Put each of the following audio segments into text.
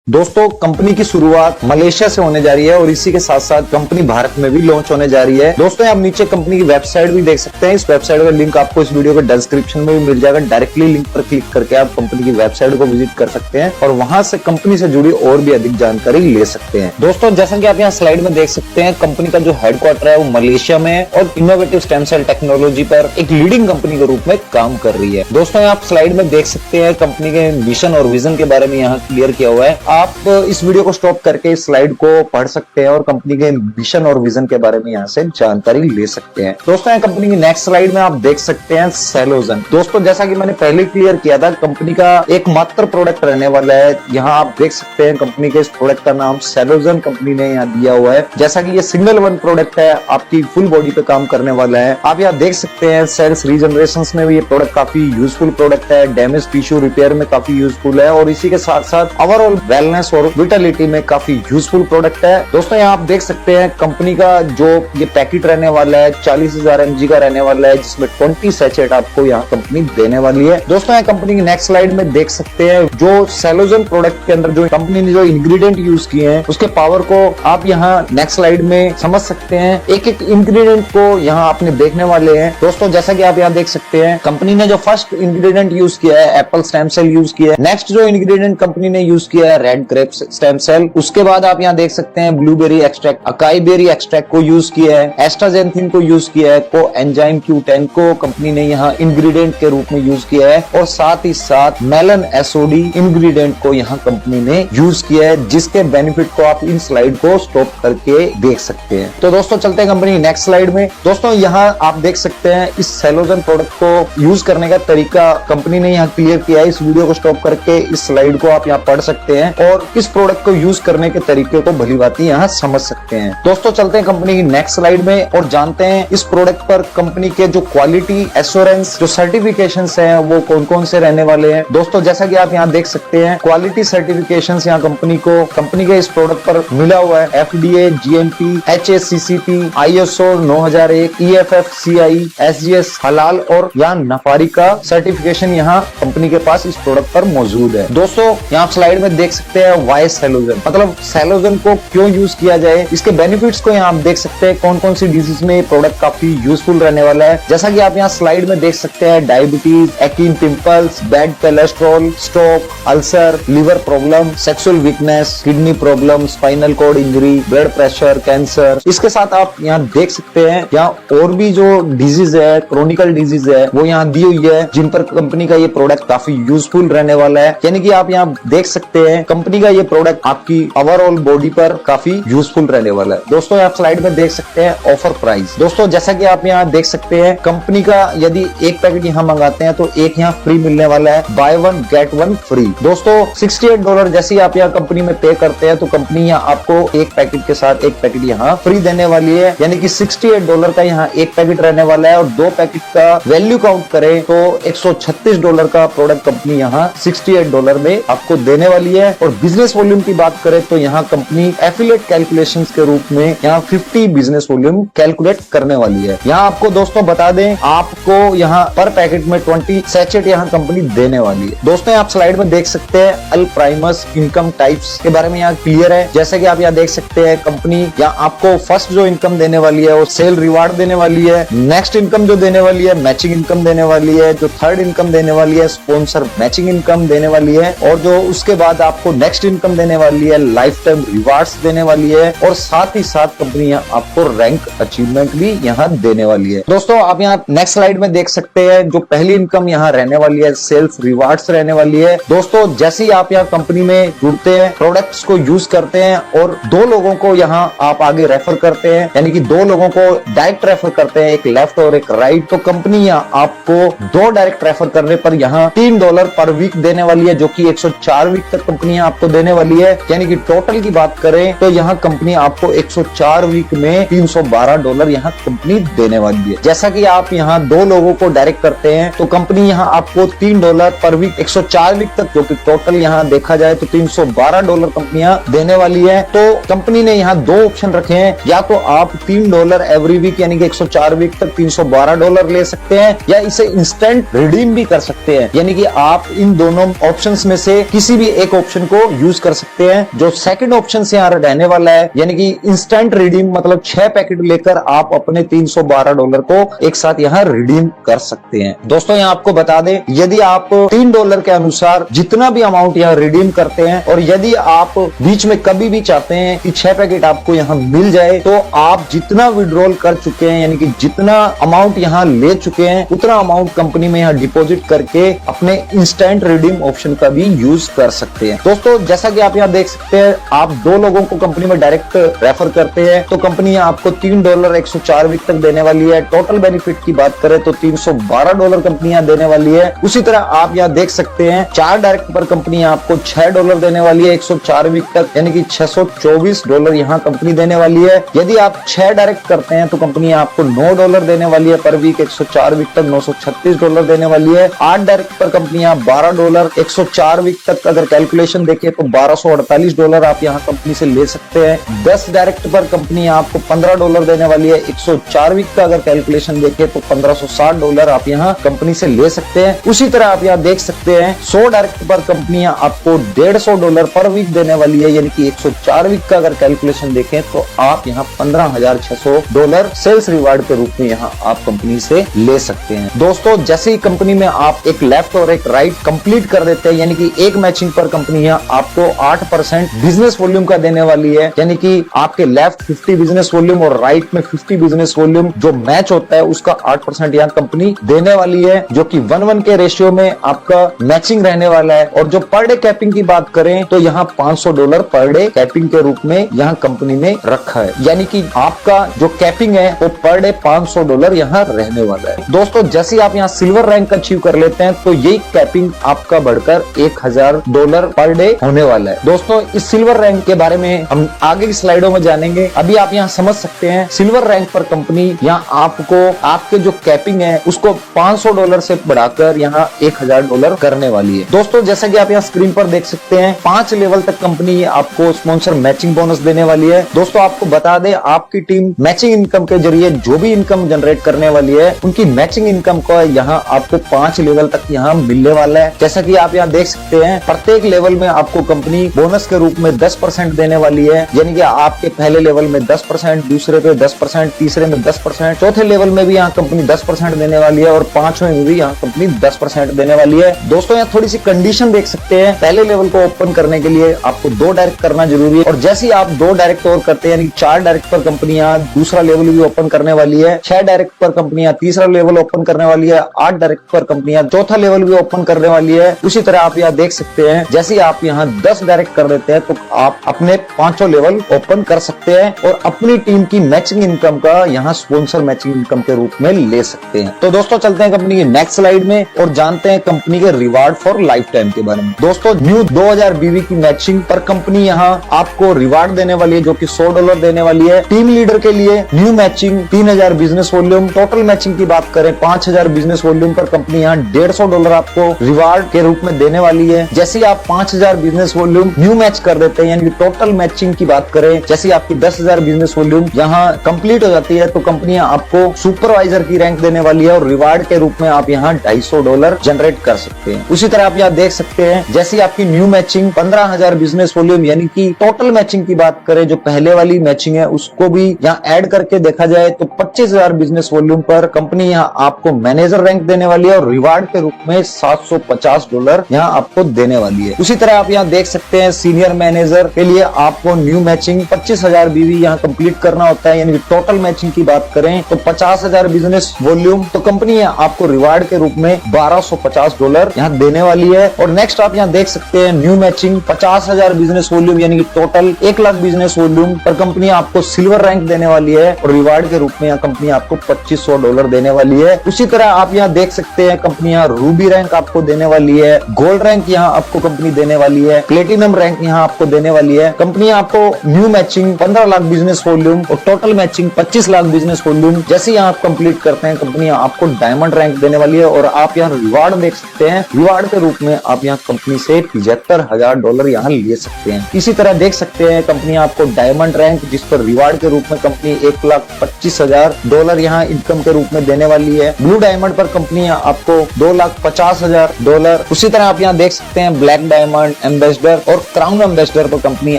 दोस्तों कंपनी की शुरुआत मलेशिया से होने जा रही है और इसी के साथ साथ कंपनी भारत में भी लॉन्च होने जा रही है। दोस्तों आप नीचे कंपनी की वेबसाइट भी देख सकते हैं। इस वेबसाइट का लिंक आपको इस वीडियो के डिस्क्रिप्शन में भी मिल जाएगा। डायरेक्टली लिंक पर क्लिक करके आप कंपनी की वेबसाइट को विजिट कर सकते हैं और वहां से कंपनी से जुड़ी और भी अधिक जानकारी ले सकते हैं। दोस्तों जैसा कि आप यहाँ स्लाइड में देख सकते हैं, कंपनी का जो हेडक्वार्टर है वो मलेशिया में है और इनोवेटिव स्टेम सेल टेक्नोलॉजी पर एक लीडिंग कंपनी के रूप में काम कर रही है। दोस्तों आप स्लाइड में देख सकते हैं कंपनी के मिशन और विजन के बारे में यहाँ क्लियर किया हुआ है। आप इस वीडियो को स्टॉप करके इस स्लाइड को पढ़ सकते हैं और कंपनी के मिशन और विजन के बारे में यहाँ से जानकारी ले सकते हैं। दोस्तों यहाँ कंपनी की नेक्स्ट स्लाइड में आप देख सकते हैं सेलोजन। दोस्तों जैसा कि मैंने पहले क्लियर किया था, कंपनी का एकमात्र प्रोडक्ट रहने वाला है। यहाँ आप देख सकते हैं कंपनी के इस प्रोडक्ट का नाम सेलोजन कंपनी ने यहाँ दिया हुआ है। जैसा कि ये सिंगल वन प्रोडक्ट है, आपकी फुल बॉडी पे काम करने वाला है। आप यहाँ देख सकते हैं सेल्स रीजनरेशन में भी ये प्रोडक्ट काफी यूजफुल प्रोडक्ट है। डैमेज टिश्यू रिपेयर में काफी यूजफुल है और इसी के साथ साथ ओवरऑल वेलनेस और विटालिटी में काफी यूजफुल प्रोडक्ट है। दोस्तों यहाँ आप देख सकते हैं कंपनी का जो ये पैकेट रहने वाला है 40,000 mg का रहने वाला है, जिसमें 20 सैचेट आपको यहाँ कंपनी देने वाली है। दोस्तों यहाँ कंपनी की नेक्स्ट स्लाइड में देख सकते हैं जो सेलोजन प्रोडक्ट के अंदर जो कंपनी ने जो इंग्रेडिएंट यूज किए हैं उसके पावर को आप यहाँ नेक्स्ट स्लाइड में समझ सकते हैं। एक एक इंग्रेडिएंट को यहाँ आपने देखने वाले हैं। दोस्तों जैसा कि आप यहाँ देख सकते हैं कंपनी ने जो फर्स्ट इंग्रेडिएंट यूज किया है एप्पल स्टेम सेल यूज किया है। नेक्स्ट जो इंग्रेडिएंट कंपनी ने यूज किया है रेड ग्रेप स्टेम सेल। उसके बाद आप यहाँ देख सकते हैं blueberry extract, acai berry extract को यूज किया है, एस्ट्राजेंथिन को यूज किया है, को एंजाइम Q10 को कंपनी ने यहाँ इंग्रेडिएंट के रूप में यूज किया है और साथ ही साथ मेलन एसओडी इंग्रेडिएंट को यहाँ कंपनी ने यूज किया है, जिसके बेनिफिट को आप इन स्लाइड को स्टॉप करके देख सकते हैं। तो दोस्तों चलते हैं कंपनी नेक्स्ट स्लाइड में। दोस्तों यहाँ आप देख सकते हैं इस सेलोजन प्रोडक्ट को यूज करने का तरीका कंपनी ने यहाँ क्लियर किया है। इस वीडियो को स्टॉप करके इस स्लाइड को आप यहाँ पढ़ सकते हैं और इस प्रोडक्ट को यूज करने के तरीके को भली भांति यहाँ समझ सकते हैं। दोस्तों चलते हैं कंपनी की नेक्स्ट स्लाइड में और जानते हैं इस प्रोडक्ट पर कंपनी के जो क्वालिटी एश्योरेंस जो सर्टिफिकेशंस हैं वो कौन कौन से रहने वाले हैं। दोस्तों जैसा कि आप यहाँ देख सकते हैं क्वालिटी सर्टिफिकेशंस यहाँ कंपनी के इस प्रोडक्ट पर मिला हुआ है। FDA, GMP, HACCP, ISO 9001, EFFCI, SGS हलाल और यहाँ नफारी का सर्टिफिकेशन यहाँ कंपनी के पास इस प्रोडक्ट पर मौजूद है। दोस्तों यहाँ स्लाइड में देख सकते हैं वाई सेलोजन, मतलब सेलोजन को क्यों यूज किया जाए, इसके बेनिफिट्स को यहाँ आप देख सकते हैं कौन कौन सी डिजीज में ये प्रोडक्ट काफी यूजफुल रहने वाला है। जैसा कि आप यहाँ स्लाइड में देख सकते हैं diabetes, acne, pimples, bad cholesterol, stroke, ulcer, liver problem, sexual weakness, kidney problem, spinal cord injury, blood pressure, cancer. इसके साथ आप यहाँ देख सकते हैं यहाँ और भी जो डिजीज है, क्रोनिकल डिजीज है, वो यहाँ दी हुई है जिन पर कंपनी का ये प्रोडक्ट काफी यूजफुल रहने वाला है। यानी कि आप यहाँ देख सकते हैं कंपनी का ये प्रोडक्ट आपकी ओवरऑल बॉडी पर काफी यूजफुल रहने वाला है। दोस्तों आप स्लाइड में देख सकते हैं ऑफर प्राइस। दोस्तों जैसा कि आप यहाँ देख सकते हैं कंपनी का यदि एक पैकेट यहाँ मंगाते हैं तो एक यहाँ फ्री मिलने वाला है, by one get one free. दोस्तों $68 जैसे ही आप यहाँ कंपनी में पे करते हैं तो कंपनी यहाँ आपको एक पैकेट के साथ एक पैकेट यहाँ फ्री देने वाली है। यानी कि $68 का यहाँ एक पैकेट रहने वाला है और दो पैकेट का वैल्यू काउंट करें तो $136 का प्रोडक्ट कंपनी यहाँ $68 में आपको देने वाली है। और बिजनेस वॉल्यूम की बात करें तो यहाँ कंपनी एफिलिएट कैलकुलेशंस के रूप में यहाँ 50 बिजनेस वॉल्यूम कैलकुलेट करने वाली है। यहाँ आपको दोस्तों बता दें आपको यहाँ पर पैकेट में 20 सैचेट यहाँ कंपनी देने वाली है। दोस्तों आप स्लाइड में देख सकते हैं अल प्राइमस इनकम टाइप्स के बारे में यहाँ क्लियर है। जैसे कि आप यहाँ देख सकते हैं कंपनी यहाँ आपको फर्स्ट जो इनकम देने वाली है वो सेल रिवार्ड देने वाली है। नेक्स्ट इनकम जो देने वाली है मैचिंग इनकम देने वाली है। जो थर्ड इनकम देने वाली है स्पॉन्सर मैचिंग इनकम देने वाली है। और जो उसके बाद आपको नेक्स्ट इनकम देने वाली है लाइफ टाइम रिवार्ड्स देने वाली है। और साथ ही साथ कंपनी आपको रैंक अचीवमेंट भी यहाँ देने वाली है। दोस्तों आप यहाँ नेक्स्ट स्लाइड में देख सकते हैं जो पहली इनकम यहाँ रहने वाली है सेल्फ रिवार्ड्स रहने वाली है। दोस्तों जैसे ही आप यहाँ कंपनी में जुड़ते हैं, प्रोडक्ट्स को यूज करते हैं और दो लोगों को यहाँ आप आगे रेफर करते हैं, यानी कि दो लोगों को डायरेक्ट रेफर करते हैं, एक लेफ्ट और एक राइट, तो कंपनी यहाँ आपको दो डायरेक्ट रेफर करने पर यहाँ $3 पर वीक देने वाली है, जो कि 104 वीक तक कंपनी आपको देने वाली है। यानी कि टोटल की बात करें तो यहाँ कंपनी आपको 104 वीक में $312 यहाँ कंपनी देने वाली है। जैसा कि आप यहाँ दो लोगों को डायरेक्ट करते हैं तो कंपनी यहाँ आपको $3 पर वीक 104 वीक तक, जो कि टोटल यहाँ देखा जाए तो $312 कंपनी देने वाली है। तो कंपनी ने यहाँ दो ऑप्शन रखे हैं, या तो आप $3 एवरी वीक यानी कि 104 वीक तक $312 ले सकते हैं, या इसे इंस्टेंट रिडीम भी कर सकते हैं। यानी कि आप इन दोनों ऑप्शंस में से किसी भी एक ऑप्शन को को यूज कर सकते हैं। जो सेकंड ऑप्शन से यहाँ रहने वाला है यानी कि इंस्टेंट रिडीम, मतलब 6 पैकेट लेकर आप अपने $312 को एक साथ यहाँ रिडीम कर सकते हैं। दोस्तों यहाँ आपको बता दें, यदि आप $3 के अनुसार जितना भी अमाउंट यहाँ रिडीम करते हैं और यदि आप बीच में कभी भी चाहते हैं कि 6 पैकेट आपको यहाँ मिल जाए, तो आप जितना विड्रॉल कर चुके हैं यानी कि जितना अमाउंट यहाँ ले चुके हैं उतना अमाउंट कंपनी में यहाँ डिपॉजिट करके अपने इंस्टेंट रिडीम ऑप्शन का भी यूज कर सकते हैं। दोस्तों जैसा कि आप यहाँ देख सकते हैं, आप 2 लोगों को कंपनी में डायरेक्ट रेफर करते हैं तो कंपनी आपको $3 104 वीक तक देने वाली है। टोटल बेनिफिट की बात करें तो $312 कंपनी यहाँ देने वाली है। उसी तरह आप यहाँ देख सकते हैं 4 डायरेक्ट पर कंपनी आपको $6 देने वाली है 104 वीक तक, यानी कि $624 यहाँ कंपनी देने वाली है। यदि आप 6 डायरेक्ट करते हैं तो कंपनी आपको $9 देने वाली है पर वीक, 104 वीक तक $936 देने वाली है। 8 डायरेक्ट पर कंपनी $12 104 वीक तक अगर कैलकुलेशन देखें तो $1248 आप यहाँ कंपनी से ले सकते हैं। 10 डायरेक्ट पर कंपनी आपको $15 देने वाली है, 104 वीक का अगर कैलकुलेशन देखें तो $1560 आप यहाँ कंपनी से ले सकते हैं। उसी तरह आप यहाँ देख सकते हैं 100 डायरेक्ट पर कंपनी आपको $150 पर वीक देने वाली है, यानी कि 104 वीक का अगर कैलकुलेशन देखें तो आप यहाँ $15,600 सेल्स रिवार्ड के रूप में यहाँ आप कंपनी से ले सकते हैं। दोस्तों जैसे ही कंपनी में आप एक लेफ्ट और एक राइट कंप्लीट कर देते हैं, यानी कि एक मैचिंग पर कंपनी यहाँ आपको 8% बिजनेस वॉल्यूम का देने वाली है, यानी कि आपके लेफ्ट 50 बिजनेस वॉल्यूम और राइट में 50 बिजनेस वॉल्यूम जो मैच होता है उसका 8% यहाँ कंपनी देने वाली है, जो कि 1:1 के रेशियो में आपका मैचिंग रहने वाला है। और जो पर डे कैपिंग की बात करें तो यहाँ $500 पर डे कैपिंग के रूप में यहाँ कंपनी ने रखा है, यानी कि आपका जो कैपिंग है वो पर डे $500 यहाँ रहने वाला है। दोस्तों जैसे आप यहाँ सिल्वर रैंक अचीव कर लेते हैं तो यही कैपिंग आपका बढ़कर $1000 पर डे होने वाला है। दोस्तों इस सिल्वर रैंक के बारे में हम आगे की स्लाइडों में जानेंगे। अभी आप यहाँ समझ सकते हैं सिल्वर रैंक पर कंपनी यहाँ आपको आपके जो कैपिंग है उसको $500 से बढ़ाकर यहाँ $1000 करने वाली है। दोस्तों जैसा कि आप यहाँ स्क्रीन पर देख सकते हैं 5 लेवल तक कंपनी आपको स्पॉन्सर मैचिंग बोनस देने वाली है। दोस्तों आपको बता दें आपकी टीम मैचिंग इनकम के जरिए जो भी इनकम जनरेट करने वाली है उनकी मैचिंग इनकम का यहाँ आपको 5 लेवल तक यहाँ मिलने वाला है। जैसा कि आप यहाँ देख सकते हैं प्रत्येक लेवल में आपको कंपनी बोनस के रूप में 10% देने वाली है, यानी कि आपके पहले लेवल में 10%, दूसरे पे 10%, तीसरे में 10%, चौथे लेवल में भी यहाँ कंपनी 10% देने वाली है और 5वें में भी यहाँ कंपनी 10% देने वाली है। दोस्तों यहाँ थोड़ी सी कंडीशन देख सकते हैं, पहले लेवल को ओपन करने के लिए आपको 2 डायरेक्ट करना जरूरी है और जैसे ही आप 2 डायरेक्ट और करते हैं यानी 4 डायरेक्ट पर कंपनी यहाँ दूसरा लेवल भी ओपन करने वाली है, 6 डायरेक्ट पर कंपनी यहाँ तीसरा लेवल ओपन करने वाली है, 8 डायरेक्ट पर कंपनी यहाँ चौथा लेवल भी ओपन करने वाली है। उसी तरह आप यहाँ देख सकते हैं जैसे ही आप यहाँ 10 डायरेक्ट कर देते हैं तो आप अपने 5वां लेवल ओपन कर सकते हैं और अपनी टीम की मैचिंग इनकम का यहाँ स्पॉन्सर मैचिंग इनकम के रूप में ले सकते हैं। तो दोस्तों चलते हैं कंपनी की नेक्स्ट स्लाइड में और जानते हैं कंपनी के रिवार्ड फॉर लाइफ टाइम के बारे में। दोस्तों न्यू 2000 BV की मैचिंग पर कंपनी यहाँ आपको रिवार्ड देने वाली है जो कि $100 देने वाली है। टीम लीडर के लिए new matching 3000 business volume, total matching की बात करें 5000 बिजनेस वॉल्यूम पर कंपनी यहाँ $150 आपको रिवार्ड के रूप में देने वाली है। जैसे आप 5000 बिजनेस वॉल्यूम न्यू मैच कर देते हैं यानी कि टोटल मैचिंग की बात करें, जैसे आपकी 10,000 बिजनेस वॉल्यूम यहाँ कंप्लीट हो जाती है तो कंपनी आपको सुपरवाइजर की रैंक देने वाली है और रिवार्ड के रूप में आप यहाँ $250 जनरेट कर सकते हैं। उसी तरह आप यहाँ देख सकते हैं जैसे आपकी न्यू मैचिंग 15,000 बिजनेस वॉल्यूम यानी कि टोटल मैचिंग की बात करें जो पहले वाली मैचिंग है उसको भी यहाँ ऐड करके देखा जाए तो 25,000 बिजनेस वॉल्यूम पर कंपनी यहाँ आपको मैनेजर रैंक देने वाली है और रिवार्ड के रूप में $750 यहाँ आपको देने वाली है। उसी तरह आप यहाँ देख सकते हैं सीनियर मैनेजर के लिए आपको न्यू मैचिंग 25,000 BV यहाँ कंप्लीट करना होता है, यानी कि टोटल मैचिंग की बात करें तो 50,000 बिजनेस वॉल्यूम तो कंपनी आपको रिवार्ड के रूप में $1250 यहाँ देने वाली है। और नेक्स्ट आप यहाँ देख सकते हैं न्यू मैचिंग 50,000 बिजनेस वॉल्यूम यानी कि टोटल 1 लाख बिजनेस वॉल्यूम पर कंपनी आपको सिल्वर रैंक देने वाली है और रिवार्ड के रूप में यहाँ कंपनी आपको $2500 देने वाली है। उसी तरह आप यहाँ देख सकते हैं कंपनी यहाँ रूबी रैंक आपको देने वाली है, गोल्ड रैंक यहाँ आपको कंपनी देने वाली है, प्लेटिनम रैंक यहाँ आपको देने वाली है। कंपनी आपको new matching 15 lakh business volume और total matching 25 lakh business volume जैसे ही आप कंप्लीट करते हैं कंपनी आपको डायमंड रैंक देने वाली है। और आप यहाँ रिवार्ड देख सकते हैं, रिवार्ड के रूप में आप यहाँ कंपनी से $75,000 यहाँ ले सकते हैं। इसी तरह देख सकते हैं कंपनी आपको डायमंड रैंक जिस पर रिवार्ड के रूप में कंपनी $1,25,000 यहाँ इनकम के रूप में देने वाली है। ब्लू डायमंड पर कंपनी आपको $2,50,000। उसी तरह आप यहाँ देख सकते हैं ब्लैक डायमंड, एम्बेसडर और क्राउन एम्बेसडर पर कंपनी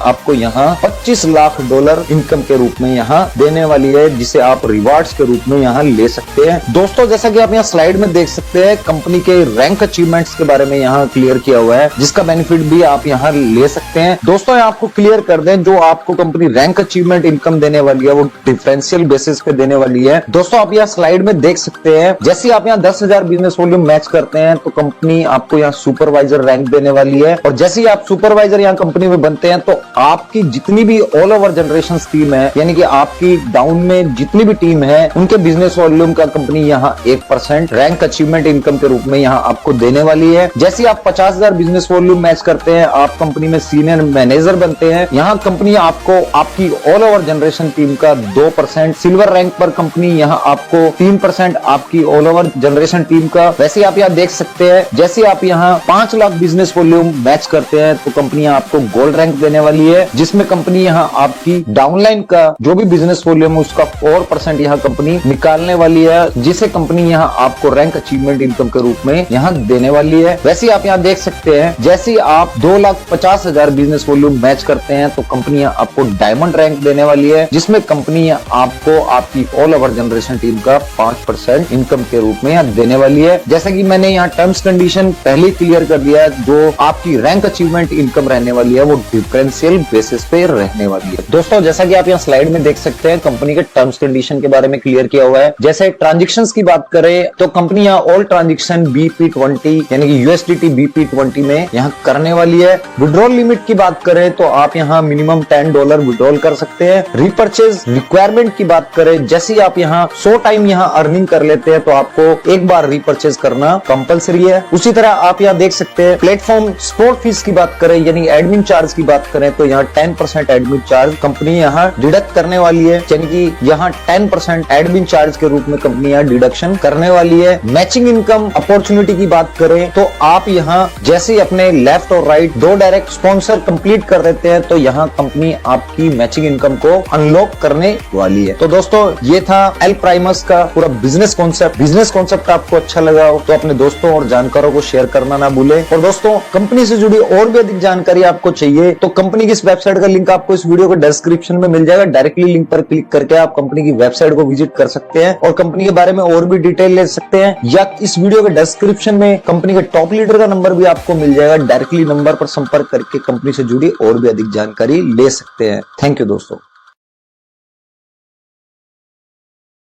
आपको यहाँ $25 लाख इनकम के रूप में यहाँ देने वाली है, जिसे आप रिवार्ड्स के रूप में यहाँ ले सकते हैं। दोस्तों जैसा कि आप यहाँ स्लाइड में देख सकते हैं, कंपनी के रैंक अचीवमेंट्स के बारे में यहाँ क्लियर किया हुआ है, जिसका बेनिफिट भी आप यहाँ ले सकते हैं। दोस्तों मैं आपको क्लियर कर दें, जो आपको कंपनी रैंक अचीवमेंट इनकम देने वाली है वो डिफरेंशियल बेसिस पे देने वाली है। दोस्तों आप यहाँ स्लाइड में देख सकते हैं, जैसे आप यहाँ 10,000 बिजनेस वॉल्यूम मैच करते हैं तो कंपनी आपको यहाँ सुपरवाइजर रैंक देने वाली है, और जैसे ही आप सुपरवाइजर यहाँ कंपनी में बनते हैं तो आपकी जितनी भी ऑल ओवर जनरेशन टीम है, यानी कि आपकी डाउन में जितनी भी टीम है, उनके बिजनेस वॉल्यूम का कंपनी यहाँ 1% रैंक अचीवमेंट इनकम के रूप में यहाँ आपको देने वाली है। जैसे आप 50,000 बिजनेस वॉल्यूम मैच करते हैं, आप कंपनी में सीनियर मैनेजर बनते हैं, यहाँ कंपनी आपको आपकी ऑल ओवर जनरेशन टीम का 2%, सिल्वर रैंक पर कंपनी यहाँ आपको 3% आपकी ऑल ओवर जनरेशन टीम का। वैसे आप यहाँ देख सकते हैं, जैसे आप यहाँ 5 लाख बिजनेस वॉल्यूम मैच करते हैं तो कंपनी आपको गोल्ड रैंक देने वाली है, जिसमें कंपनी यहाँ आपकी डाउनलाइन का जो भी बिजनेस वॉल्यूम उसका 4% यहाँ कंपनी निकालने वाली है, जिसे कंपनी यहाँ आपको रैंक अचीवमेंट इनकम के रूप में यहाँ देने वाली है। वैसे आप यहाँ देख सकते हैं, जैसे आप 2,50,000 बिजनेस वॉल्यूम मैच करते हैं तो कंपनी यहाँ आपको डायमंड रैंक देने वाली है, जिसमें कंपनी आपको आपकी ऑल ओवर जनरेशन टीम का 5% इनकम के रूप में यहाँ देने वाली है। जैसा कि मैंने यहाँ टर्म्स कंडीशन पहले क्लियर कर दिया, जो आपकी रैंक अचीवमेंट इनकम रहने वाली है वो डिफरेंशियल बेसिस पे रहने वाली है। दोस्तों जैसा कि आप यहाँ स्लाइड में देख सकते हैं, कंपनी के टर्म्स कंडीशन के बारे में क्लियर किया हुआ है। जैसे ट्रांजेक्शंस की बात करें तो कंपनी यहाँ ऑल ट्रांजेक्शन BP20 यानी कि USDT BP20 में यहाँ करने वाली है। विड्रॉल लिमिट की बात करें तो आप यहाँ मिनिमम $10 विड्रॉल कर सकते हैं। रिपर्चेज रिक्वायरमेंट की बात करें, जैसे आप यहाँ 100 टाइम यहाँ अर्निंग कर लेते हैं तो आपको एक बार रिपर्चेज करना कंपलसरी है। उसी तरह आप यहाँ देख सकते हैं, प्लेटफॉर्म सपोर्ट फीस की बात करें यानी एडमिन चार्ज की बात करें तो यहाँ 10% एडमिन चार्ज कंपनी यहाँ डिडक्ट करने वाली है, यानी कि यहाँ 10% एडमिन चार्ज के रूप में कंपनी यहाँ डिडक्शन करने वाली है। मैचिंग इनकम अपॉर्चुनिटी की बात करें तो आप यहाँ जैसे अपने लेफ्ट और राइट 2 डायरेक्ट स्पॉन्सर कंप्लीट कर देते हैं तो यहाँ कंपनी आपकी मैचिंग इनकम को अनलॉक करने वाली है। तो दोस्तों ये था एल प्राइमस का पूरा बिजनेस कॉन्सेप्ट आपको अच्छा लगा हो तो अपने दोस्तों और जानकारों को शेयर करना ना भूले। और दोस्तों कंपनी से जुड़ी और भी अधिक जानकारी आपको चाहिए तो कंपनी की इस वेबसाइट का लिंक आपको इस वीडियो के डिस्क्रिप्शन में मिल जाएगा। डायरेक्टली लिंक पर क्लिक करके आप कंपनी की वेबसाइट को विजिट कर सकते हैं और कंपनी के बारे में और भी डिटेल ले सकते हैं, या इस वीडियो के डिस्क्रिप्शन में कंपनी के टॉप लीडर का नंबर भी आपको मिल जाएगा। डायरेक्टली नंबर पर संपर्क करके कंपनी से जुड़ी और भी अधिक जानकारी ले सकते हैं। थैंक यू दोस्तों।